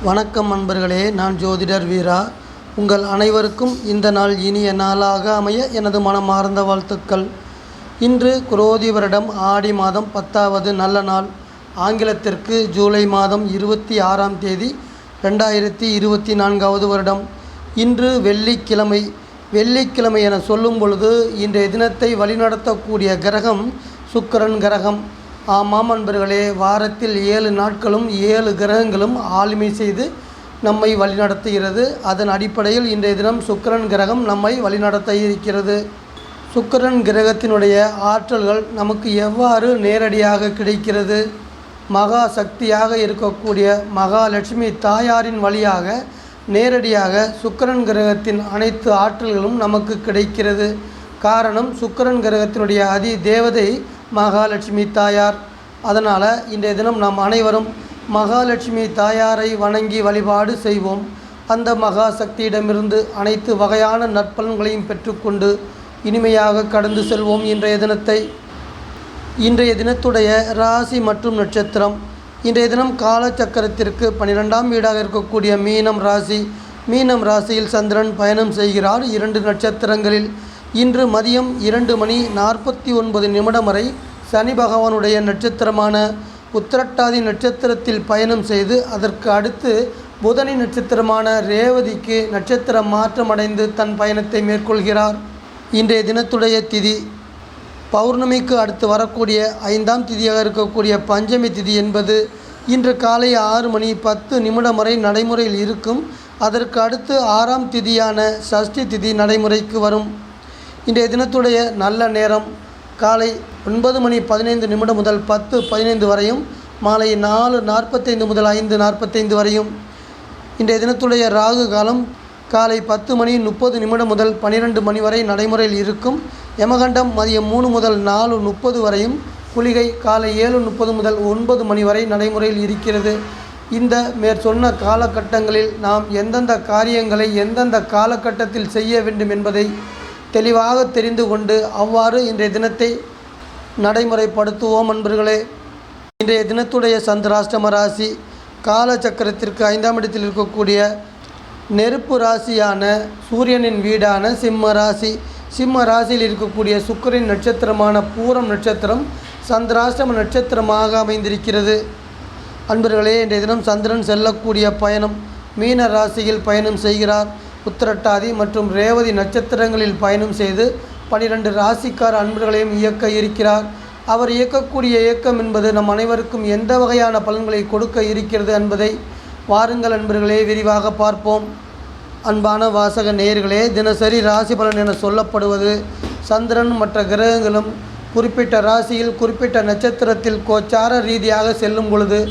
வணக்கம் நண்பர்களே, நான் ஜோதிடர் வீரா. உங்கள் அனைவருக்கும் இந்த நாள் இனிய நாளாக அமைய எனது மனமார்ந்த வாழ்த்துக்கள். இன்று குரோதி வருடம் ஆடி மாதம் 10வது நல்ல நாள். ஆங்கிலத்திற்கு ஜூலை மாதம் 26ஆம் தேதி 2024வது வருடம். இன்று வெள்ளிக்கிழமை. வெள்ளிக்கிழமை என சொல்லும் பொழுது இன்றைய தினத்தை வழிநடத்தக்கூடிய கிரகம் சுக்கிரன் கிரகம். ஆமாம் நண்பர்களே, வாரத்தில் 7 நாட்களும் 7 கிரகங்களும் ஆளுமை செய்து நம்மை வழிநடத்துகிறது. அதன் அடிப்படையில் இன்றைய தினம் சுக்கிரன் கிரகம் நம்மை வழிநடத்த இருக்கிறது. சுக்கிரன் கிரகத்தினுடைய ஆற்றல்கள் நமக்கு எவ்வாறு நேரடியாக கிடைக்கிறது? மகா சக்தியாக இருக்கக்கூடிய மகாலட்சுமி தாயாரின் வழியாக நேரடியாக சுக்கிரன் கிரகத்தின் அனைத்து ஆற்றல்களும் நமக்கு கிடைக்கிறது. காரணம், சுக்கிரன் கிரகத்தினுடைய அதி தேவதை மகாலட்சுமி தாயார். அதனால் இன்றைய தினம் நாம் அனைவரும் மகாலட்சுமி தாயாரை வணங்கி வழிபாடு செய்வோம். அந்த மகா சக்தியிடமிருந்து அனைத்து வகையான நற்பலன்களையும் பெற்றுக்கொண்டு இனிமையாக கடந்து செல்வோம் இன்றைய தினத்தை. இன்றைய தினத்துடைய ராசி மற்றும் நட்சத்திரம். இன்றைய தினம் காலச்சக்கரத்திற்கு 12ஆம் வீடாக இருக்கக்கூடிய மீனம் ராசி. மீனம் ராசியில் சந்திரன் பயணம் செய்கிறார் 2 நட்சத்திரங்களில். இன்று மதியம் 2:49 வரை சனி பகவானுடைய நட்சத்திரமான உத்திரட்டாதி நட்சத்திரத்தில் பயணம் செய்து அதற்கு அடுத்து புதனின் நட்சத்திரமான ரேவதிக்கு நட்சத்திர மாற்றமடைந்து தன் பயணத்தை மேற்கொள்கிறார். இன்றைய தினத்துடைய திதி பௌர்ணமிக்கு அடுத்து வரக்கூடிய 5ஆம் திதியாக இருக்கக்கூடிய பஞ்சமி திதி என்பது இன்று காலை 6:10 வரை நடைமுறையில் இருக்கும். அதற்கு அடுத்து 6ஆம் திதியான சஷ்டி திதி நடைமுறைக்கு வரும். இன்றைய தினத்துடைய நல்ல நேரம் காலை 9:15 முதல் 10:15 வரையும், மாலை 4:45 முதல் 5:45 வரையும். இன்றைய தினத்துடைய ராகு காலம் காலை 10:30 முதல் 12 வரை நடைமுறையில் இருக்கும். யமகண்டம் மதியம் 3 முதல் 4:30 வரையும், குளிகை காலை 7:30 முதல் 9 வரை நடைமுறையில் இருக்கிறது. இந்த மேற்சொன்ன காலகட்டங்களில் நாம் எந்தெந்த காரியங்களை எந்தெந்த காலகட்டத்தில் செய்ய வேண்டும் என்பதை தெளிவாக தெரிந்து கொண்டு அவ்வாறு இன்றைய தினத்தை நடைமுறைப்படுத்துவோம் நண்பர்களே. இன்றைய தினத்துடைய சந்திராஷ்டம ராசி. காலச்சக்கரத்திற்கு 5ஆம் இடத்தில் இருக்கக்கூடிய நெருப்பு ராசியான சூரியனின் வீடான சிம்ம ராசி. சிம்ம ராசியில் இருக்கக்கூடிய சுக்கிரன் நட்சத்திரமான பூரம் நட்சத்திரம் சந்திராஷ்டம நட்சத்திரமாக அமைந்திருக்கிறது. அன்பர்களே, இன்றைய தினம் சந்திரன் செல்லக்கூடிய பயணம் மீன ராசியில் பயணம் செய்கிறார். உத்திரட்டாதி மற்றும் ரேவதி நட்சத்திரங்களில் பயணம் செய்து 12 ராசிக்கார அன்பர்களையும் இயக்க இருக்கிறார். அவர் இயக்கக்கூடிய இயக்கம் என்பது நம் அனைவருக்கும் எந்த வகையான பலன்களை கொடுக்க இருக்கிறது என்பதை வாருங்கள் அன்பர்களே விரிவாக பார்ப்போம். அன்பான வாசக நேயர்களே, தினசரி ராசி பலன் என சொல்லப்படுவது சந்திரன் மற்ற கிரகங்களும் குறிப்பிட்ட ராசியில் குறிப்பிட்ட நட்சத்திரத்தில் கோச்சார ரீதியாக செல்லும் பொழுது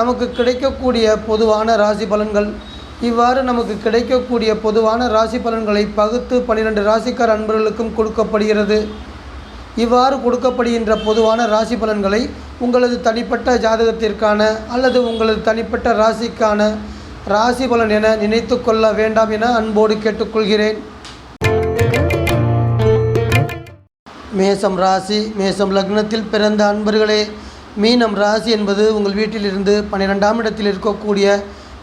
நமக்கு கிடைக்கக்கூடிய பொதுவான ராசி பலன்கள். இவ்வாறு நமக்கு கிடைக்கக்கூடிய பொதுவான ராசி பலன்களை பகுத்து 12 ராசிக்கார அன்பர்களுக்கும் கொடுக்கப்படுகிறது. இவ்வாறு கொடுக்கப்படுகின்ற பொதுவான ராசி பலன்களை உங்களது தனிப்பட்ட ஜாதகத்திற்கான அல்லது உங்களது தனிப்பட்ட ராசிக்கான ராசி பலன் என நினைத்து கொள்ள வேண்டாம் என அன்போடு கேட்டுக்கொள்கிறேன். மேசம் ராசி. மேசம் லக்னத்தில் பிறந்த அன்பர்களே, மீனம் ராசி என்பது உங்கள் வீட்டிலிருந்து 12ஆம் இடத்தில் இருக்கக்கூடிய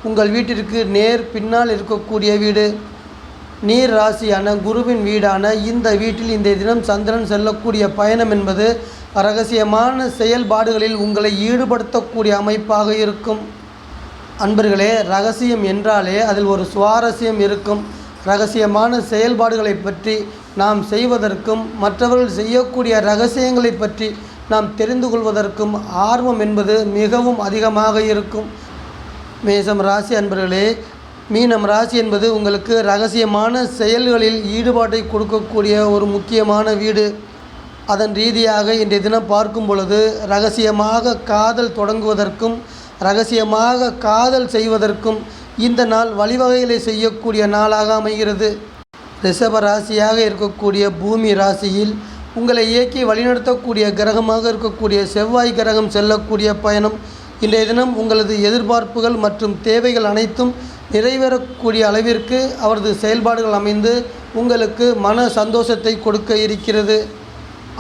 உங்கள் வீட்டிற்கு நேர் பின்னால் இருக்கக்கூடிய வீடு. நீர் ராசியான குருவின் வீடான இந்த வீட்டில் இந்த தினம் சந்திரன் செல்லக்கூடிய பயணம் என்பது இரகசியமான செயல்பாடுகளில் உங்களை ஈடுபடுத்தக்கூடிய அமைப்பாக இருக்கும். அன்பர்களே, ரகசியம் என்றாலே அதில் ஒரு சுவாரஸ்யம் இருக்கும். இரகசியமான செயல்பாடுகளை பற்றி நாம் செய்வதற்கும் மற்றவர்கள் செய்யக்கூடிய இரகசியங்களை பற்றி நாம் தெரிந்து கொள்வதற்கும் ஆர்வம் என்பது மிகவும் அதிகமாக இருக்கும். மேசம் ராசி அன்பர்களே, மீனம் ராசி என்பது உங்களுக்கு இரகசியமான செயல்களில் ஈடுபாட்டை கொடுக்கக்கூடிய ஒரு முக்கியமான வீடு. அதன் ரீதியாக இன்றைய தினம் பார்க்கும் பொழுது இரகசியமாக காதல் தொடங்குவதற்கும் இரகசியமாக காதல் செய்வதற்கும் இந்த நாள் வழிவகைகளை செய்யக்கூடிய நாளாக அமைகிறது. ரிஷப ராசியாக இருக்கக்கூடிய பூமி ராசியில் உங்களை இயக்கி வழிநடத்தக்கூடிய கிரகமாக இருக்கக்கூடிய செவ்வாய் கிரகம் செல்லக்கூடிய பயணம் இன்றைய தினம் உங்களது எதிர்பார்ப்புகள் மற்றும் தேவைகள் அனைத்தும் நிறைவேறக்கூடிய அளவிற்கு அவரது செயல்பாடுகள் அமைந்து உங்களுக்கு மன சந்தோஷத்தை கொடுக்க இருக்கிறது.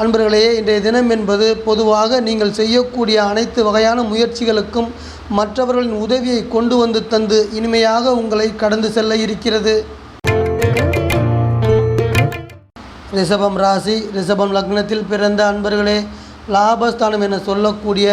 அன்பர்களே, இன்றைய தினம் என்பது பொதுவாக நீங்கள் செய்யக்கூடிய அனைத்து வகையான முயற்சிகளுக்கும் மற்றவர்களின் உதவியை கொண்டு வந்து தந்து இனிமையாக உங்களை கடந்து செல்ல இருக்கிறது. ரிஷபம் ராசி, ரிஷபம் லக்னத்தில் பிறந்த அன்பர்களே, லாபஸ்தானம் என சொல்லக்கூடிய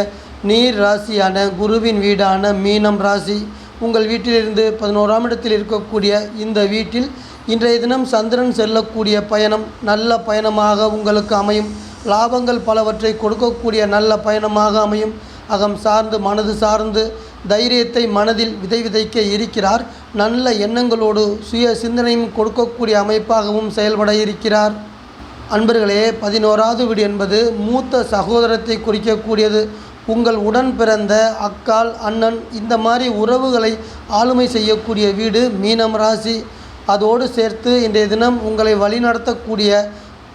நீர் ராசியான குருவின் வீடான மீனம் ராசி, உங்கள் வீட்டிலிருந்து 11ஆம் இடத்தில் இருக்கக்கூடிய இந்த வீட்டில் இன்றைய தினம் சந்திரன் செல்லக்கூடிய பயணம் நல்ல பயணமாக உங்களுக்கு அமையும். லாபங்கள் பலவற்றை கொடுக்கக்கூடிய நல்ல பயணமாக அமையும். அகம் சார்ந்து மனது சார்ந்து தைரியத்தை மனதில் விதைக்க இருக்கிறார். நல்ல எண்ணங்களோடு சுய சிந்தனையும் கொடுக்கக்கூடிய அமைப்பாகவும் செயல்பட இருக்கிறார். அன்பர்களே, 11வது வீடு என்பது மூத்த சகோதரத்தை குறிக்கக்கூடியது. உங்கள் உடன் பிறந்த அக்கால், அண்ணன் இந்த மாதிரி உறவுகளை ஆளுமை செய்யக்கூடிய வீடு மீனம் ராசி. அதோடு சேர்த்து இன்றைய தினம் உங்களை வழிநடத்தக்கூடிய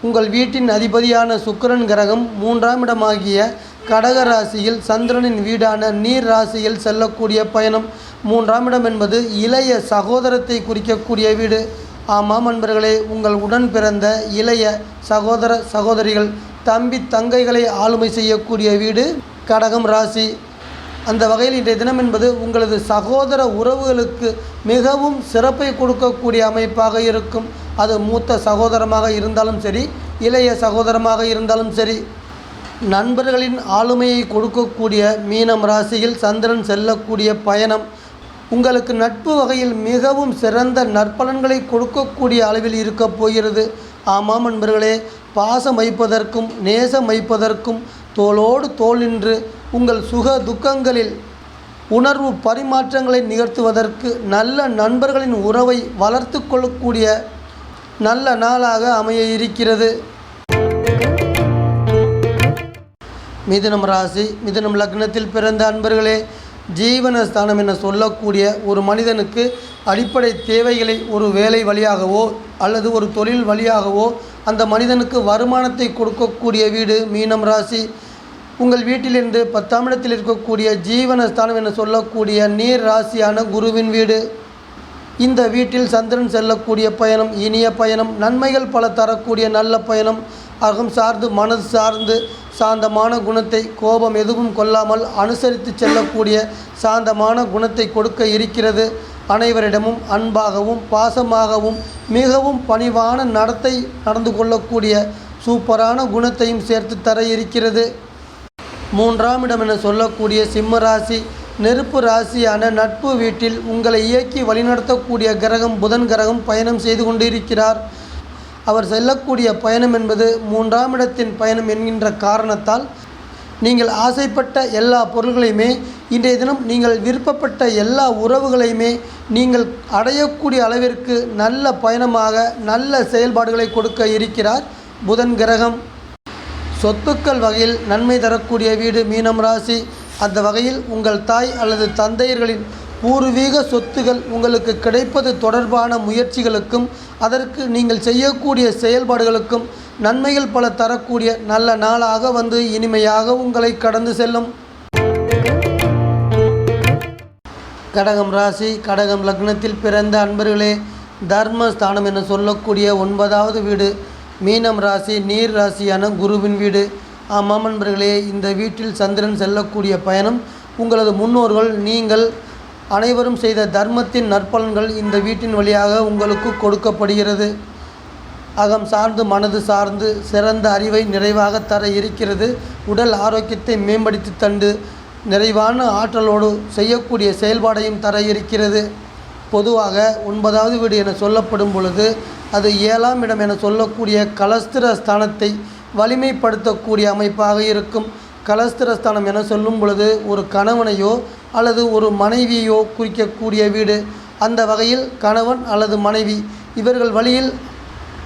உங்கள் வீட்டின் அதிபதியான சுக்கிரன் கிரகம் 3ஆம் இடமாகிய கடக ராசியில் சந்திரனின் வீடான நீர் ராசியில் செல்லக்கூடிய பயணம். 3ஆம் இடம் என்பது இளைய சகோதரத்தை குறிக்கக்கூடிய வீடு. ஆமாம் அன்பர்களே, உங்கள் உடன் பிறந்த இளைய சகோதர சகோதரிகள், தம்பி தங்கைகளை ஆளுமை செய்யக்கூடிய வீடு கடகம் ராசி. அந்த வகையில் இன்றைய தினம் என்பது உங்களது சகோதர உறவுகளுக்கு மிகவும் சிறப்பை கொடுக்கக்கூடிய அமைப்பாக இருக்கும். அது மூத்த சகோதரமாக இருந்தாலும் சரி, இளைய சகோதரமாக இருந்தாலும் சரி. நண்பர்களின் ஆளுமையை கொடுக்கக்கூடிய மீனம் ராசியில் சந்திரன் செல்லக்கூடிய பயணம் உங்களுக்கு நட்பு வகையில் மிகவும் சிறந்த நற்பலன்களை கொடுக்கக்கூடிய அளவில் இருக்கப் போகிறது. ஆமாம் நண்பர்களே, பாசம் வைப்பதற்கும் நேசம் வைப்பதற்கும் தோளோடு தோள் நின்று உங்கள் சுக துக்கங்களில் உணர்வு பரிமாற்றங்களை நிகழ்த்துவதற்கு நல்ல நண்பர்களின் உறவை வளர்த்து கொள்ளக்கூடிய நல்ல நாளாக அமைய இருக்கிறது. மிதுனம் ராசி, மிதுனம் லக்னத்தில் பிறந்த அன்பர்களே, ஜீவனஸ்தானம் என சொல்லக்கூடிய ஒரு மனிதனுக்கு அடிப்படை தேவைகளை ஒரு வேலை வழியாகவோ அல்லது ஒரு தொழில் வழியாகவோ அந்த மனிதனுக்கு வருமானத்தை கொடுக்கக்கூடிய வீடு மீனம் ராசி. உங்கள் வீட்டிலிருந்து 10ஆம் இடத்தில் இருக்கக்கூடிய ஜீவனஸ்தானம் என சொல்லக்கூடிய நீர் ராசியான குருவின் வீடு. இந்த வீட்டில் சந்திரன் செல்லக்கூடிய பயணம் இனிய பயணம், நன்மைகள் பல தரக்கூடிய நல்ல பயணம். அகம் சார்ந்து மனது சார்ந்து சாந்தமான குணத்தை, கோபம் எதுவும் கொள்ளாமல் அனுசரித்து செல்லக்கூடிய சாந்தமான குணத்தை கொடுக்க இருக்கிறது. அனைவரிடமும் அன்பாகவும் பாசமாகவும் மிகவும் பணிவான நடத்தை நடந்து கொள்ளக்கூடிய சூப்பரான குணத்தையும் சேர்த்து தர இருக்கிறது. 3ஆம் இடம் என சொல்லக்கூடிய சிம்ம ராசி, நெருப்பு ராசியான நட்பு வீட்டில் உங்களை இயக்கி வழிநடத்தக்கூடிய கிரகம் புதன் கிரகம் பயணம் செய்து கொண்டிருக்கிறார். அவர் செல்லக்கூடிய பயணம் என்பது 3ஆம் இடத்தின் பயணம் என்கின்ற காரணத்தால் நீங்கள் ஆசைப்பட்ட எல்லா பொருள்களையுமே, இன்றைய தினம் நீங்கள் விருப்பப்பட்ட எல்லா உறவுகளையுமே நீங்கள் அடையக்கூடிய அளவிற்கு நல்ல பயணமாக நல்ல செயல்பாடுகளை கொடுக்க இருக்கிறார் புதன் கிரகம். சொத்துக்கள் வகையில் நன்மை தரக்கூடிய வீடு மீனம் ராசி. அந்த வகையில் உங்கள் தாய் அல்லது தந்தையர்களின் பூர்வீக சொத்துகள் உங்களுக்கு கிடைப்பது தொடர்பான முயற்சிகளுக்கும் அதற்கு நீங்கள் செய்யக்கூடிய செயல்பாடுகளுக்கும் நன்மைகள் பல தரக்கூடிய நல்ல நாளாக வந்து இனிமையாக உங்களை கடந்து செல்லும். கடகம் ராசி, கடகம் லக்னத்தில் பிறந்த அன்பர்களே, தர்மஸ்தானம் என சொல்லக்கூடிய 9வது வீடு மீனம் ராசி, நீர் ராசியான குருவின் வீடு. ஆமாம் அன்பர்களே, இந்த வீட்டில் சந்திரன் செல்லக்கூடிய பயணம் உங்களது முன்னோர்கள் நீங்கள் அனைவரும் செய்த தர்மத்தின் நற்பலன்கள் இந்த வீட்டின் வழியாக உங்களுக்கு கொடுக்கப்படுகிறது. அகம் சார்ந்து மனது சார்ந்து சிறந்த அறிவை நிறைவாக தர இருக்கிறது. உடல் ஆரோக்கியத்தை மேம்படுத்தி தந்து நிறைவான ஆற்றலோடு செய்யக்கூடிய செயல்பாடையும் தர இருக்கிறது. பொதுவாக 9வது வீடு என சொல்லப்படும் பொழுது அது 7ஆம் இடம் என சொல்லக்கூடிய கலஸ்திர ஸ்தானத்தை வலிமைப்படுத்தக்கூடிய அமைப்பாக இருக்கும். கலஸ்திரஸ்தானம் என சொல்லும் பொழுது ஒரு கணவனையோ அல்லது ஒரு மனைவியோ குறிக்கக்கூடிய வீடு. அந்த வகையில் கணவன் அல்லது மனைவி இவர்கள் வழியில்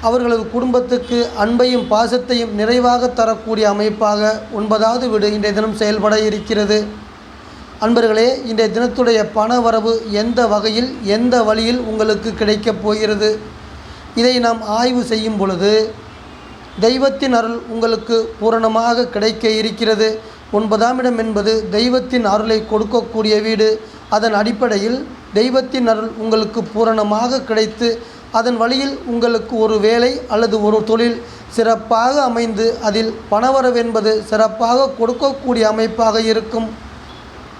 அவர்களது குடும்பத்துக்கு அன்பையும் பாசத்தையும் நிறைவாக தரக்கூடிய அமைப்பாக 9வது வீடு இன்றைய தினம் செயல்பட இருக்கிறது. அன்பர்களே, இன்றைய தினத்துடைய பண வரவு எந்த வகையில் எந்த வழியில் உங்களுக்கு கிடைக்கப் போகிறது, இதை நாம் ஆய்வு செய்யும் பொழுது தெய்வத்தின் அருள் உங்களுக்கு பூரணமாக கிடைக்க இருக்கிறது. 9ஆம் இடம் என்பது தெய்வத்தின் அருளை கொடுக்கக்கூடிய வீடு. அதன் அடிப்படையில் தெய்வத்தின் அருள் உங்களுக்கு பூரணமாக கிடைத்து அதன் வழியில் உங்களுக்கு ஒரு வேலை அல்லது ஒரு தொழில் சிறப்பாக அமைந்து அதில் பணவரவு என்பது சிறப்பாக கொடுக்கக்கூடிய அமைப்பாக இருக்கும்.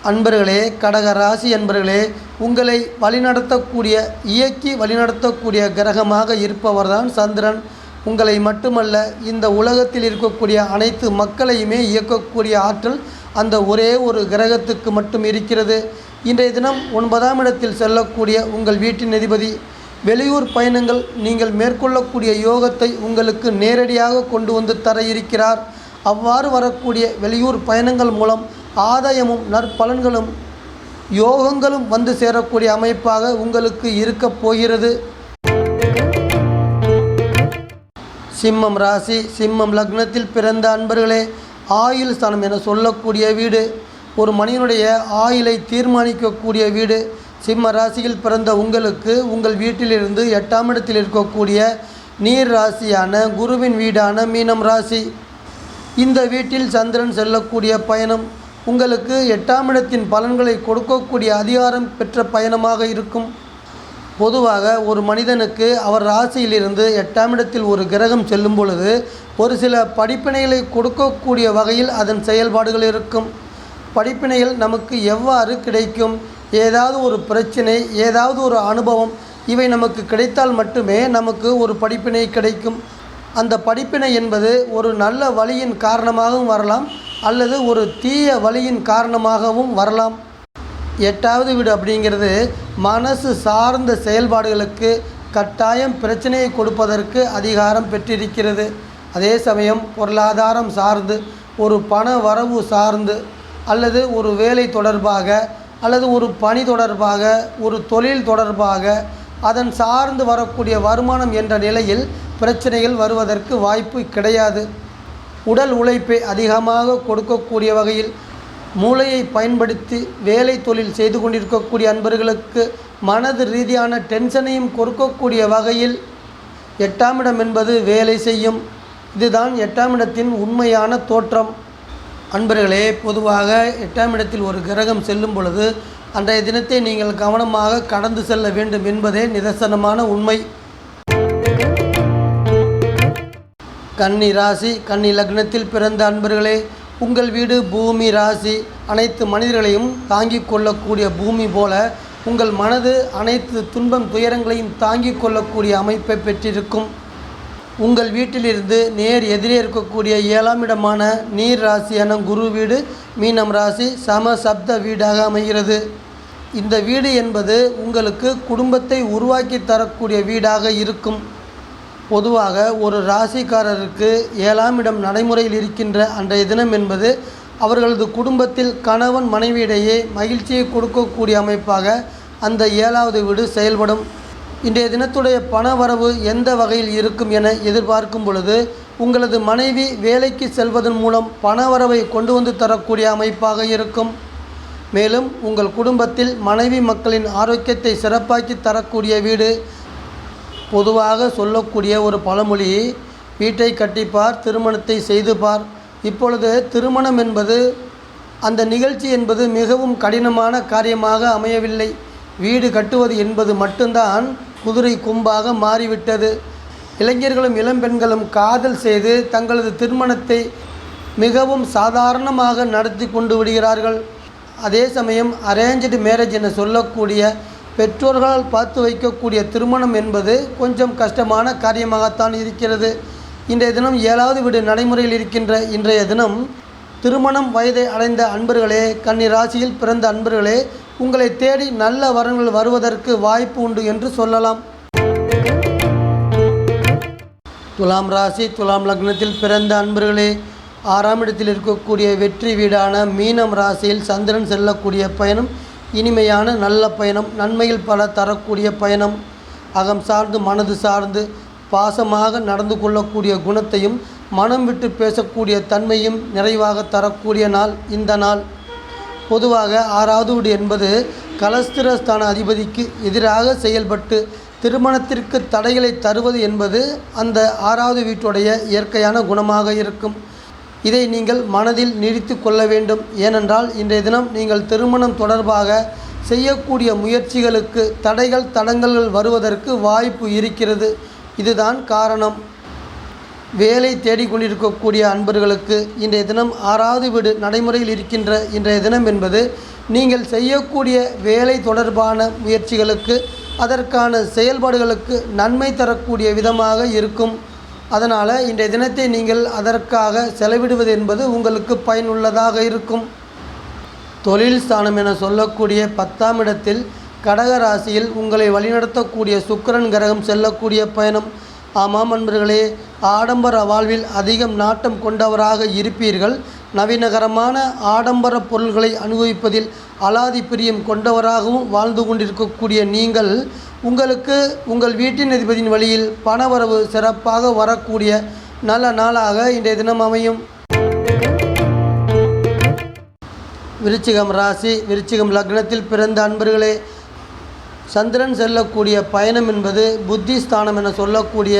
அன்பர்களே, கடக ராசி அன்பர்களே, உங்களை வழிநடத்தக்கூடிய இயக்கி வழிநடத்தக்கூடிய கிரகமாக இருப்பவர்தான் சந்திரன். உங்களை மட்டுமல்ல, இந்த உலகத்தில் இருக்கக்கூடிய அனைத்து மக்களையுமே இயக்கக்கூடிய ஆற்றல் அந்த ஒரே ஒரு கிரகத்துக்கு மட்டும் இருக்கிறது. இன்றைய தினம் 9ஆம் இடத்தில் செல்லக்கூடிய உங்கள் வீட்டின் அதிபதி வெளியூர் பயணங்கள் நீங்கள் மேற்கொள்ளக்கூடிய யோகத்தை உங்களுக்கு நேரடியாக கொண்டு வந்து தர இருக்கிறார். அவ்வாறு வரக்கூடிய வெளியூர் பயணங்கள் மூலம் ஆதாயமும் நற்பலன்களும் யோகங்களும் வந்து சேரக்கூடிய அமைப்பாக உங்களுக்கு இருக்கப் போகிறது. சிம்மம் ராசி, சிம்மம் லக்னத்தில் பிறந்த அன்பர்களே, ஆயுள் ஸ்தானம் என சொல்லக்கூடிய வீடு, ஒரு மனிதனுடைய ஆயுளை தீர்மானிக்கக்கூடிய வீடு. சிம்ம ராசியில் பிறந்த உங்களுக்கு உங்கள் வீட்டிலிருந்து 8ஆம் இடத்தில் இருக்கக்கூடிய நீர் ராசியான குருவின் வீடான மீனம் ராசி, இந்த வீட்டில் சந்திரன் செல்லக்கூடிய பயணம் உங்களுக்கு 8ஆம் இடத்தின் பலன்களை கொடுக்கக்கூடிய அதிகாரம் பெற்ற பயணமாக இருக்கும். பொதுவாக ஒரு மனிதனுக்கு அவர் ராசியிலிருந்து 8ஆம் இடத்தில் ஒரு கிரகம் செல்லும் பொழுது ஒரு சில படிப்பினைகளை கொடுக்கக்கூடிய வகையில் அதன் செயல்பாடுகள் இருக்கும். படிப்பினைகள் நமக்கு எவ்வாறு கிடைக்கும்? ஏதாவது ஒரு பிரச்சனை, ஏதாவது ஒரு அனுபவம், இவை நமக்கு கிடைத்தால் மட்டுமே நமக்கு ஒரு படிப்பினை கிடைக்கும். அந்த படிப்பினை என்பது ஒரு நல்ல வழியின் காரணமாகவும் வரலாம், அல்லது ஒரு தீய வழியின் காரணமாகவும் வரலாம். 8வது வீடு அப்படிங்கிறது மனசு சார்ந்த செயல்பாடுகளுக்கு கட்டாயம் பிரச்சனையை கொடுப்பதற்கு அதிகாரம் பெற்றிருக்கிறது. அதே சமயம் பொருளாதாரம் சார்ந்து, ஒரு பண வரவு சார்ந்து, அல்லது ஒரு வேலை தொடர்பாக, அல்லது ஒரு பணி தொடர்பாக, ஒரு தொழில் தொடர்பாக அதன் சார்ந்து வரக்கூடிய வருமானம் என்ற நிலையில் பிரச்சனைகள் வருவதற்கு வாய்ப்பு கிடையாது. உடல் உழைப்பை அதிகமாக கொடுக்கக்கூடிய வகையில் மூளையை பயன்படுத்தி வேலை தொழில் செய்து கொண்டிருக்கக்கூடிய அன்பர்களுக்கு மனது ரீதியான டென்ஷனையும் கொடுக்கக்கூடிய வகையில் 8ஆம் இடம் என்பது வேலை செய்யும். இதுதான் 8ஆம் இடத்தின் உண்மையான தோற்றம். அன்பர்களே, பொதுவாக 8ஆம் இடத்தில் ஒரு கிரகம் செல்லும் பொழுது அன்றைய தினத்தை நீங்கள் கவனமாக கடந்து செல்ல வேண்டும் என்பதே நிதர்சனமான உண்மை. கன்னி ராசி, கன்னி லக்னத்தில் பிறந்த அன்பர்களே, உங்கள் வீடு பூமி ராசி. அனைத்து மனிதர்களையும் தாங்கிக் கொள்ளக்கூடிய பூமி போல உங்கள் மனது அனைத்து துன்பம் துயரங்களையும் தாங்கிக் கொள்ளக்கூடிய அமைப்பை பெற்றிருக்கும். உங்கள் வீட்டிலிருந்து நேர் எதிரே இருக்கக்கூடிய 7ஆம் இடமான நீர் ராசியான குரு வீடு மீனம் ராசி சம சப்த வீடாக அமைகிறது. இந்த வீடு என்பது உங்களுக்கு குடும்பத்தை உருவாக்கி தரக்கூடிய வீடாக இருக்கும். பொதுவாக ஒரு ராசிக்காரருக்கு 7ஆம் இடம் நடைமுறையில் இருக்கின்ற அன்றைய தினம் என்பது அவர்களது குடும்பத்தில் கணவன் மனைவியிடையே மகிழ்ச்சியை கொடுக்கக்கூடிய அமைப்பாக அந்த 7வது வீடு செயல்படும். இன்றைய தினத்துடைய பண வரவு எந்த வகையில் இருக்கும் என எதிர்பார்க்கும் பொழுது உங்களது மனைவி வேலைக்கு செல்வதன் மூலம் பண வரவை கொண்டு வந்து தரக்கூடிய அமைப்பாக இருக்கும். மேலும் உங்கள் குடும்பத்தில் மனைவி மக்களின் ஆரோக்கியத்தை சிறப்பாக்கி தரக்கூடிய வீடு. பொதுவாக சொல்லக்கூடிய ஒரு பழமொழி, வீட்டை கட்டிப்பார், திருமணத்தை செய்து பார். இப்பொழுது திருமணம் என்பது, அந்த நிகழ்ச்சி என்பது மிகவும் கடினமான காரியமாக அமையவில்லை. வீடு கட்டுவது என்பது மட்டும்தான் குதிரை கொம்பாக மாறிவிட்டது. இளைஞர்களும் இளம்பெண்களும் காதல் செய்து தங்களது திருமணத்தை மிகவும் சாதாரணமாக நடத்தி கொண்டு விடுகிறார்கள். அதே சமயம் அரேஞ்சு மேரேஜ் என சொல்லக்கூடிய பெற்றோர்களால் பார்த்து வைக்கக்கூடிய திருமணம் என்பது கொஞ்சம் கஷ்டமான காரியமாகத்தான் இருக்கிறது. இன்றைய தினம் 7வது வீடு நடைமுறையில் இருக்கின்ற இன்றைய தினம் திருமணம் வயதை அடைந்த அன்பர்களே, கன்னி ராசியில் பிறந்த அன்பர்களே, உங்களை தேடி நல்ல வரங்கள் வருவதற்கு வாய்ப்பு உண்டு என்று சொல்லலாம். துலாம் ராசி, துலாம் லக்னத்தில் பிறந்த அன்பர்களே, 6ஆம் இடத்தில் இருக்கக்கூடிய வெற்றி வீடான மீனம் ராசியில் சந்திரன் செல்லக்கூடிய பயணம் இனிமையான நல்ல பயணம், நன்மையில் பல தரக்கூடிய பயணம். அகம் சார்ந்து மனது சார்ந்து பாசமாக நடந்து கொள்ளக்கூடிய குணத்தையும் மனம் விட்டு பேசக்கூடிய தன்மையும் நிறைவாக தரக்கூடிய நாள் இந்த நாள். பொதுவாக 6வது வீடு என்பது கலஸ்திரஸ்தான அதிபதிக்கு எதிராக செயல்பட்டு திருமணத்திற்கு தடைகளை தருவது என்பது அந்த 6வது வீட்டுடைய இயற்கையான குணமாக இருக்கும். இதை நீங்கள் மனதில் நீடித்து கொள்ள வேண்டும். ஏனென்றால் இன்றைய தினம் நீங்கள் திருமணம் தொடர்பாக செய்யக்கூடிய முயற்சிகளுக்கு தடைகள் தடங்கல்கள் வருவதற்கு வாய்ப்பு இருக்கிறது. இதுதான் காரணம். வேலை தேடிக்கொண்டிருக்கக்கூடிய அன்பர்களுக்கு இன்றைய தினம் 6வது வீடு நடைமுறையில் இருக்கின்ற இன்றைய தினம் என்பது நீங்கள் செய்யக்கூடிய வேலை தொடர்பான முயற்சிகளுக்கு அதற்கான செயல்பாடுகளுக்கு நன்மை தரக்கூடிய விதமாக இருக்கும். அதனால் இன்றைய தினத்தை நீங்கள் அதற்காக செலவிடுவது என்பது உங்களுக்கு பயனுள்ளதாக இருக்கும். தொழில் ஸ்தானம் என சொல்லக்கூடிய 10ஆம் இடத்தில் கடக ராசியில் உங்களை வழிநடத்தக்கூடிய சுக்கிரன் கிரகம் செல்லக்கூடிய பயணம். ஆமாம் அன்பர்களே, ஆடம்பர வாழ்வில் அதிகம் நாட்டம் கொண்டவராக இருப்பீர்கள். நவீனகரமான ஆடம்பர பொருள்களை அனுபவிப்பதில் அலாதி பிரியம் கொண்டவராகவும் வாழ்ந்து கொண்டிருக்கக்கூடிய நீங்கள் உங்களுக்கு உங்கள் வீட்டின் அதிபதியின் வழியில் பணவரவு சிறப்பாக வரக்கூடிய நல்ல நாளாக இன்றைய தினம் அமையும். விருச்சிகம் ராசி, விருச்சிகம் லக்னத்தில் பிறந்த அன்பர்களே, சந்திரன் செல்லக்கூடிய பயணம் என்பது புத்தி ஸ்தானம் என சொல்லக்கூடிய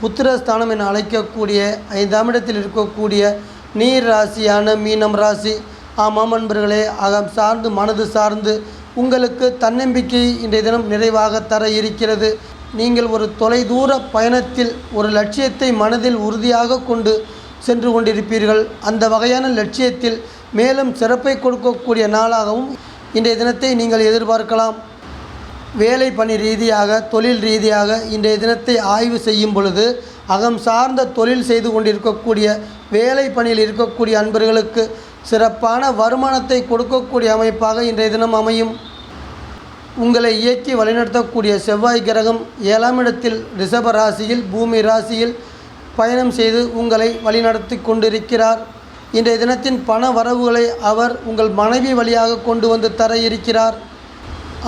புத்திரஸ்தானம் என அழைக்கக்கூடிய 5ஆம் இடத்தில் இருக்கக்கூடிய நீர் ராசியான மீனம் ராசி. ஆமாம் அன்பர்களே, அகம் சார்ந்து மனது சார்ந்து உங்களுக்கு தன்னம்பிக்கை இன்றைய தினம் நிறைவாக தர இருக்கிறது. நீங்கள் ஒரு தொலைதூர பயணத்தில் ஒரு லட்சியத்தை மனதில் உறுதியாக கொண்டு சென்று கொண்டிருப்பீர்கள். அந்த வகையான லட்சியத்தில் மேலும் சிறப்பை கொடுக்கக்கூடிய நாளாகவும் இன்றைய தினத்தை நீங்கள் எதிர்பார்க்கலாம். வேலை பணி ரீதியாக தொழில் ரீதியாக இன்றைய தினத்தை ஆய்வு செய்யும் பொழுது அகம் சார்ந்த தொழில் செய்து கொண்டிருக்கக்கூடிய வேலை பணியில் இருக்கக்கூடிய அன்பர்களுக்கு சிறப்பான வருமானத்தை கொடுக்கக்கூடிய அமைப்பாக இன்றைய தினம் அமையும். உங்களை இயக்கி வழிநடத்தக்கூடிய செவ்வாய் கிரகம் 7ஆம் இடத்தில் ரிஷப ராசியில் பூமி ராசியில் பயணம் செய்து உங்களை வழிநடத்தி கொண்டிருக்கிறார். இன்றைய தினத்தின் பண வரவுகளை அவர் உங்கள் மனைவி வழியாக கொண்டு வந்து தர இருக்கிறார்.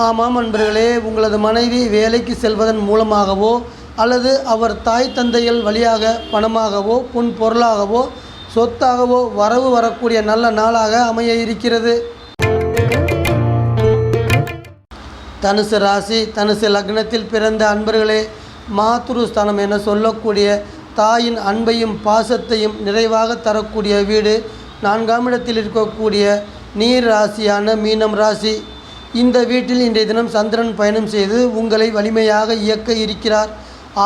ஆமாம் அன்பர்களே, உங்களது மனைவி வேலைக்கு செல்வதன் மூலமாகவோ அல்லது அவர் தாய் தந்தைகள் வழியாக பணமாகவோ பொன் பொருளாகவோ சொத்தாகவோ வரவு வரக்கூடிய நல்ல நாளாக அமைய இருக்கிறது. தனுசு ராசி, தனுசு லக்னத்தில் பிறந்த அன்பர்களே, மாத்ரு ஸ்தானம் என சொல்லக்கூடிய தாயின் அன்பையும் பாசத்தையும் நிறைவாக தரக்கூடிய வீடு 4ஆம் இடத்தில் இருக்கக்கூடிய நீர் ராசியான மீனம் ராசி. இந்த வீட்டில் இன்றைய தினம் சந்திரன் பயணம் செய்து உங்களை வலிமையாக இயக்க இருக்கிறார்.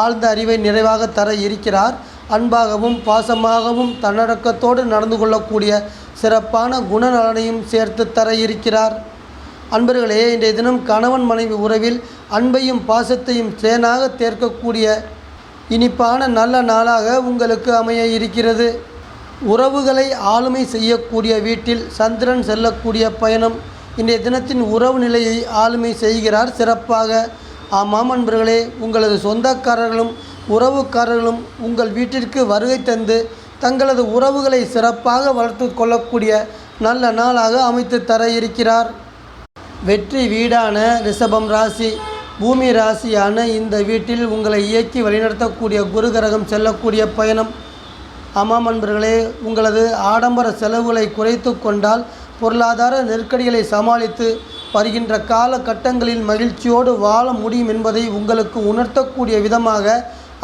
ஆழ்ந்த அறிவை நிறைவாக தர இருக்கிறார். அன்பாகவும் பாசமாகவும் தன்னடக்கத்தோடு நடந்து கொள்ளக்கூடிய சிறப்பான குணநலனையும் சேர்த்து தர இருக்கிறார். அன்பர்களே, இன்றைய தினம் கணவன் மனைவி உறவில் அன்பையும் பாசத்தையும் தேனாக தேர்க்கக்கூடிய இனிப்பான நல்ல நாளாக உங்களுக்கு அமைய இருக்கிறது. உறவுகளை ஆளுமை செய்யக்கூடிய வீட்டில் சந்திரன் செல்லக்கூடிய பயணம் இன்றைய தினத்தின் உறவு நிலையை ஆளுமை செய்கிறார் சிறப்பாக. ஆமாம் அன்பர்களே, உங்களது சொந்தக்காரர்களும் உறவுக்காரர்களும் உங்கள் வீட்டிற்கு வருகை தந்து தங்களது உறவுகளை சிறப்பாக வளர்த்து கொள்ளக்கூடிய நல்ல நாளாக அமைத்து தர இருக்கிறார். வெற்றி வீடான ரிஷபம் ராசி, பூமி ராசியான இந்த வீட்டில் உங்களை இயக்கி வழிநடத்தக்கூடிய குரு கிரகம் செல்லக்கூடிய பயணம். ஆமாம் அன்பர்களே, உங்களது ஆடம்பர செலவுகளை குறைத்து கொண்டால் பொருளாதார நெருக்கடிகளை சமாளித்து வருகின்ற காலகட்டங்களில் மகிழ்ச்சியோடு வாழ முடியும் என்பதை உங்களுக்கு உணர்த்தக்கூடிய விதமாக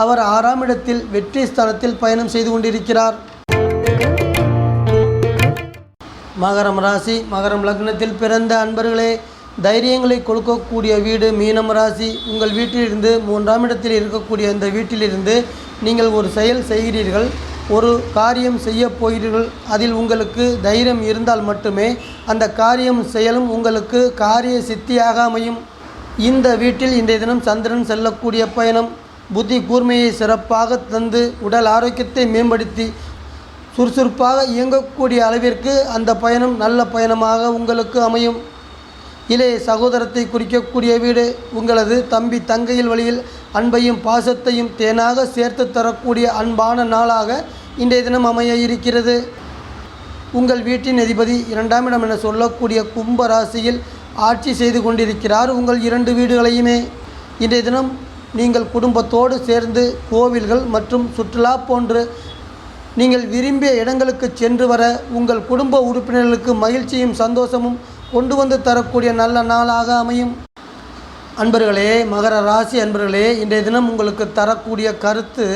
அவர் 6ஆம் இடத்தில் வெற்றி ஸ்தானத்தில் பயணம் செய்து கொண்டிருக்கிறார். மகரம் ராசி, மகரம் லக்னத்தில் பிறந்த அன்பர்களே, தைரியங்களை கொடுக்கக்கூடிய வீடு மீனம் ராசி. உங்கள் வீட்டிலிருந்து 3ஆம் இடத்தில் இருக்கக்கூடிய இந்த வீட்டிலிருந்து நீங்கள் ஒரு செயல் செய்கிறீர்கள், ஒரு காரியம் செய்ய போகிறீர்கள். அதில் உங்களுக்கு தைரியம் இருந்தால் மட்டுமே அந்த காரியம் செயலும் உங்களுக்கு காரிய சித்தியாக அமையும். இந்த வீட்டில் இன்றைய தினம் சந்திரன் செல்லக்கூடிய பயணம் புத்தி கூர்மையை சிறப்பாக தந்து உடல் ஆரோக்கியத்தை மேம்படுத்தி சுறுசுறுப்பாக இயங்கக்கூடிய அளவிற்கு அந்த பயணம் நல்ல பயணமாக உங்களுக்கு அமையும். இளைய சகோதரத்தை குறிக்கக்கூடிய வீடு. உங்களது தம்பி தங்கையில் வழியில் அன்பையும் பாசத்தையும் தேனாக சேர்த்து தரக்கூடிய அன்பான நாளாக இன்றைய தினம் அமைய இருக்கிறது. உங்கள் வீட்டின் அதிபதி 2ஆம் இடம் என சொல்லக்கூடிய கும்ப ராசியில் ஆட்சி செய்து கொண்டிருக்கிறார். உங்கள் 2 வீடுகளையுமே இன்றைய தினம் நீங்கள் குடும்பத்தோடு சேர்ந்து கோவில்கள் மற்றும் சுற்றுலா போன்று நீங்கள் விரும்பிய இடங்களுக்கு சென்று வர உங்கள் குடும்ப உறுப்பினர்களுக்கு மகிழ்ச்சியும் சந்தோஷமும் கொண்டு வந்து தரக்கூடிய நல்ல நாளாக அமையும். அன்பர்களே, மகர ராசி அன்பர்களே, இன்றைய தினம் உங்களுக்கு தரக்கூடிய கருத்து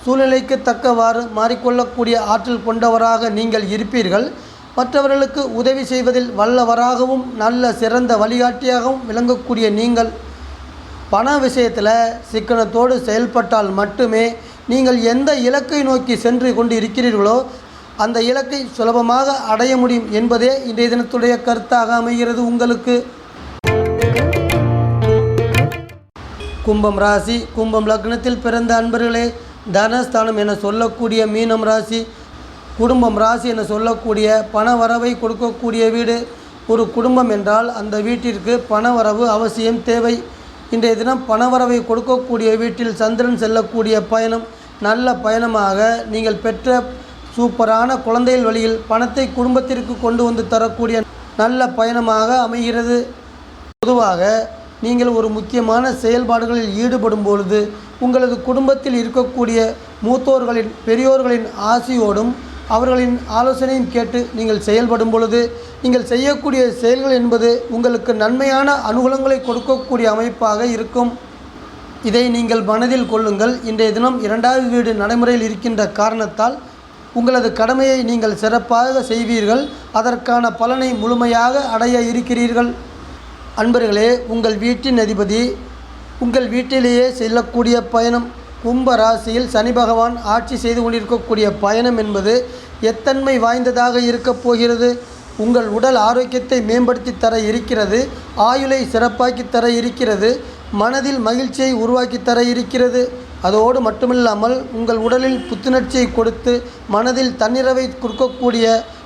சூழ்நிலைக்கு தக்கவாறு மாறிக்கொள்ளக்கூடிய ஆற்றல் கொண்டவராக நீங்கள் இருப்பீர்கள். மற்றவர்களுக்கு உதவி செய்வதில் வல்லவராகவும் நல்ல சிறந்த வழிகாட்டியாகவும் விளங்கக்கூடிய நீங்கள் பண விஷயத்தில் சிக்கனத்தோடு செயல்பட்டால் மட்டுமே நீங்கள் எந்த இலக்கை நோக்கி சென்று கொண்டு இருக்கிறீர்களோ அந்த இலக்கை சுலபமாக அடைய முடியும் என்பதே இன்றைய தினத்துடைய கருத்தாக அமைகிறது உங்களுக்கு. கும்பம் ராசி, கும்பம் லக்னத்தில் பிறந்த அன்பர்களே, தனஸ்தானம் என சொல்லக்கூடிய மீனம் ராசி, குடும்பம் ராசி என சொல்லக்கூடிய பண வரவை கொடுக்கக்கூடிய வீடு. ஒரு குடும்பம் என்றால் அந்த வீட்டிற்கு பணவரவு அவசியம் தேவை. இன்றைய தினம் பணவரவை கொடுக்கக்கூடிய வீட்டில் சந்திரன் செல்லக்கூடிய பயணம் நல்ல பயணமாக, நீங்கள் பெற்ற சூப்பரான குழந்தைகள் வழியில் பணத்தை குடும்பத்திற்கு கொண்டு வந்து தரக்கூடிய நல்ல பயணமாக அமைகிறது. பொதுவாக நீங்கள் ஒரு முக்கியமான செயல்பாடுகளில் ஈடுபடும் பொழுது உங்களது குடும்பத்தில் இருக்கக்கூடிய மூத்தோர்களின் பெரியோர்களின் ஆசியோடும் அவர்களின் ஆலோசனையும் கேட்டு நீங்கள் செயல்படும் பொழுது நீங்கள் செய்யக்கூடிய செயல்கள் என்பது உங்களுக்கு நன்மையான அனுகூலங்களை கொடுக்கக்கூடிய அமைப்பாக இருக்கும். இதை நீங்கள் மனதில் கொள்ளுங்கள். இன்றைய தினம் 2வது வீடு நடைமுறையில் இருக்கின்ற காரணத்தால் உங்களது கடமையை நீங்கள் சிறப்பாக செய்வீர்கள். அதற்கான பலனை முழுமையாக அடைய இருக்கிறீர்கள். அன்பர்களே, உங்கள் வீட்டின் அதிபதி உங்கள் வீட்டிலேயே செல்லக்கூடிய பயணம், கும்ப ராசியில் சனி பகவான் ஆட்சி செய்து கொண்டிருக்கக்கூடிய பயணம் என்பது எத்தன்மை வாய்ந்ததாக இருக்கப் போகிறது. உங்கள் உடல் ஆரோக்கியத்தை மேம்படுத்தி தர இருக்கிறது, ஆயுளை சிறப்பாக்கி தர இருக்கிறது, மனதில் மகிழ்ச்சியை உருவாக்கி தர இருக்கிறது. அதோடு மட்டுமில்லாமல் உங்கள் உடலில் புத்துணர்ச்சியை கொடுத்து மனதில் தன்னிறைவை கொடுக்கக்கூடிய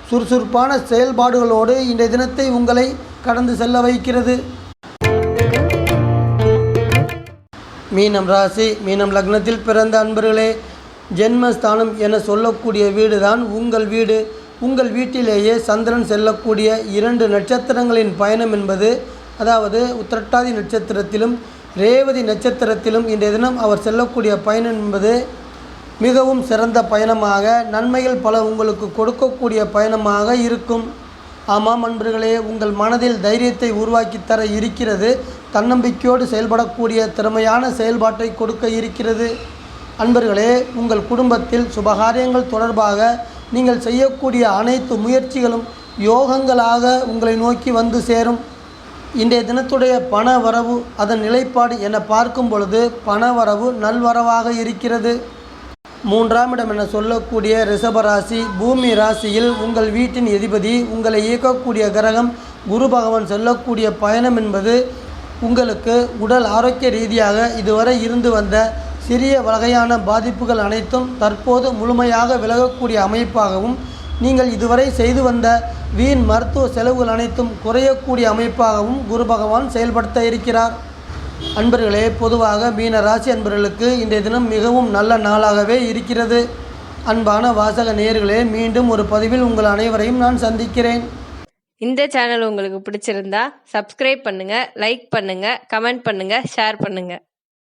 சுறுசுறுப்பான செயல்பாடுகளோடு இன்றைய தினத்தை உங்களை கடந்து செல்ல வைக்கிறது. மீனம் ராசி, மீனம் லக்னத்தில் பிறந்த அன்பர்களே, ஜென்மஸ்தானம் என சொல்லக்கூடிய வீடு தான் உங்கள் வீடு. உங்கள் வீட்டிலேயே சந்திரன் செல்லக்கூடிய 2 நட்சத்திரங்களின் பயணம் என்பது, அதாவது உத்திரட்டாதி நட்சத்திரத்திலும் ரேவதி நட்சத்திரத்திலும் இன்றைய தினம் அவர் செல்லக்கூடிய பயணம் என்பது மிகவும் சிறந்த பயணமாக, நன்மைகள் பல உங்களுக்கு கொடுக்கக்கூடிய பயணமாக இருக்கும். ஆமாம் அன்பர்களே, உங்கள் மனதில் தைரியத்தை உருவாக்கி தர இருக்கிறது, தன்னம்பிக்கையோடு செயல்படக்கூடிய திறமையான செயல்பாட்டை கொடுக்க இருக்கிறது. அன்பர்களே, உங்கள் குடும்பத்தில் சுபகாரியங்கள் தொடர்பாக நீங்கள் செய்யக்கூடிய அனைத்து முயற்சிகளும் யோகங்களாக உங்களை நோக்கி வந்து சேரும். இன்றைய தினத்துடைய பண வரவு அதன் நிலைப்பாடு என பார்க்கும் பொழுது பண வரவு நல்வரவாக இருக்கிறது. 3ஆம் இடம் என சொல்லக்கூடிய ரிஷபராசி, பூமி ராசியில் உங்கள் வீட்டின் அதிபதி உங்களை இயக்கக்கூடிய கிரகம் குரு பகவான் செல்லக்கூடிய பயணம் என்பது உங்களுக்கு உடல் ஆரோக்கிய ரீதியாக இதுவரை இருந்து வந்த சிறிய வகையான பாதிப்புகள் அனைத்தும் தற்போது முழுமையாக விலகக்கூடிய அமைப்பாகவும், நீங்கள் இதுவரை செய்து வந்த வீண் மருத்துவ செலவுகள் அனைத்தும் குறையக்கூடிய அமைப்பாகவும் குரு பகவான் செயல்படுத்த இருக்கிறார். அன்பர்களே, பொதுவாக மீன ராசி அன்பர்களுக்கு இன்றைய தினம் மிகவும் நல்ல நாளாகவே இருக்கிறது. அன்பான வாசக நேயர்களே, மீண்டும் ஒரு பதிவில் உங்கள் அனைவரையும் நான் சந்திக்கிறேன். இந்த சேனல் உங்களுக்கு பிடிச்சிருந்தா சப்ஸ்கிரைப் பண்ணுங்க, லைக் பண்ணுங்க, கமெண்ட் பண்ணுங்க, ஷேர் பண்ணுங்க.